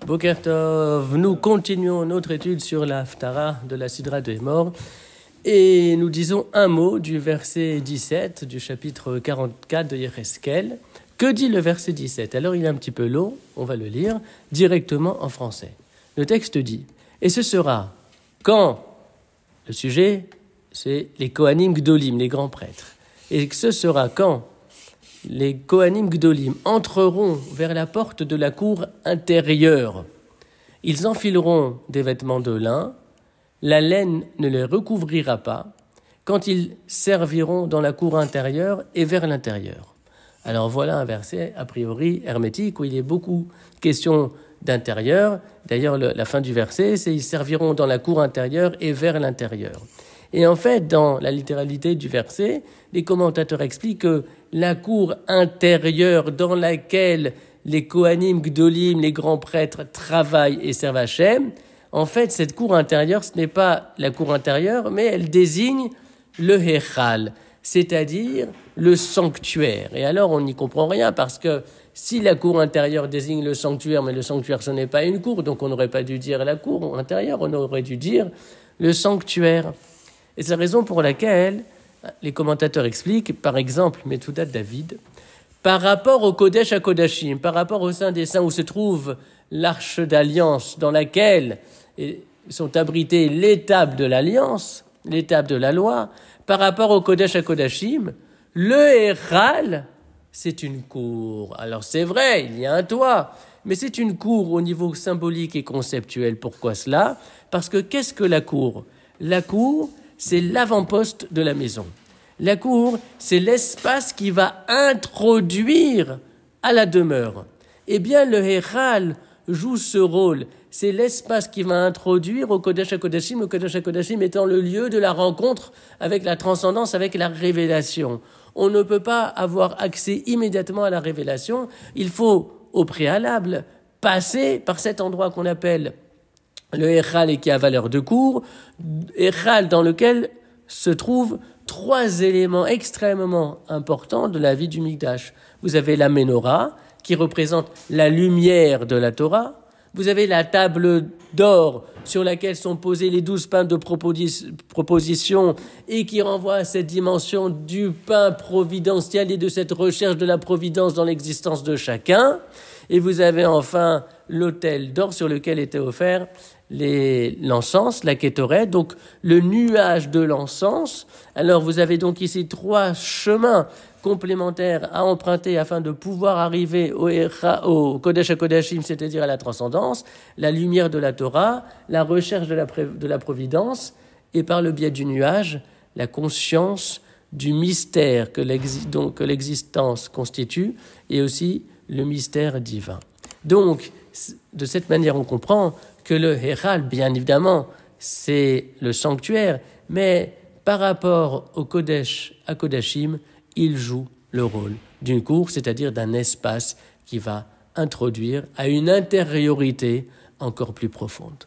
Boker Tov, nous continuons notre étude sur la Haftara de la Sidra de Emor et nous disons un mot du verset 17 du chapitre 44 de Yecheskel. Que dit le verset 17? Alors il est un petit peu long, on va le lire directement en français. Le texte dit « Et ce sera quand ?» Le sujet, c'est les Kohanim Gdolim, les grands prêtres. « Et ce sera quand ?» les Kohanim Gdolim entreront vers la porte de la cour intérieure. Ils enfileront des vêtements de lin, la laine ne les recouvrira pas, quand ils serviront dans la cour intérieure et vers l'intérieur. Alors voilà un verset a priori hermétique où il y a beaucoup de questions d'intérieur. D'ailleurs, la fin du verset, c'est « ils serviront dans la cour intérieure et vers l'intérieur ». Et en fait, dans la littéralité du verset, les commentateurs expliquent que la cour intérieure dans laquelle les Kohanim Gdolim, les grands prêtres, travaillent et servent Hachem, en fait, cette cour intérieure, ce n'est pas la cour intérieure, mais elle désigne le Hechal, c'est-à-dire le sanctuaire. Et alors, on n'y comprend rien, parce que si la cour intérieure désigne le sanctuaire, mais le sanctuaire, ce n'est pas une cour, donc on n'aurait pas dû dire la cour intérieure, on aurait dû dire le sanctuaire. Et c'est la raison pour laquelle les commentateurs expliquent, par exemple, Metoudat David, par rapport au Kodesh HaKodashim, par rapport au Saint des Saints où se trouve l'arche d'alliance dans laquelle sont abritées les tables de l'alliance, les tables de la loi, par rapport au Kodesh HaKodashim, le Héral, c'est une cour. Alors c'est vrai, il y a un toit, mais c'est une cour au niveau symbolique et conceptuel. Pourquoi cela? Parce que qu'est-ce que la cour? La cour, c'est l'avant-poste de la maison. La cour, c'est l'espace qui va introduire à la demeure. Eh bien, le Héral joue ce rôle. C'est l'espace qui va introduire au Kodesh HaKodashim, le Kodesh HaKodashim étant le lieu de la rencontre avec la transcendance, avec la révélation. On ne peut pas avoir accès immédiatement à la révélation. Il faut, au préalable, passer par cet endroit qu'on appelle le Héral et qui a valeur de cour, Héral dans lequel se trouvent trois éléments extrêmement importants de la vie du Mikdash. Vous avez la Ménorah, qui représente la lumière de la Torah. Vous avez la table d'or sur laquelle sont posés les 12 pains de proposition et qui renvoie à cette dimension du pain providentiel et de cette recherche de la providence dans l'existence de chacun. Et vous avez enfin l'autel d'or sur lequel était offert l'encens, la kétoret, donc le nuage de l'encens. Alors vous avez donc ici trois chemins complémentaires à emprunter afin de pouvoir arriver au Kodesh HaKodashim, c'est-à-dire à la transcendance, la lumière de la Torah, la recherche de la providence, et par le biais du nuage, la conscience du mystère que l'existence constitue, et aussi le mystère divin. Donc, de cette manière, on comprend que le Héral, bien évidemment, c'est le sanctuaire, mais par rapport au Kodesh HaKodashim, il joue le rôle d'une cour, c'est-à-dire d'un espace qui va introduire à une intériorité encore plus profonde.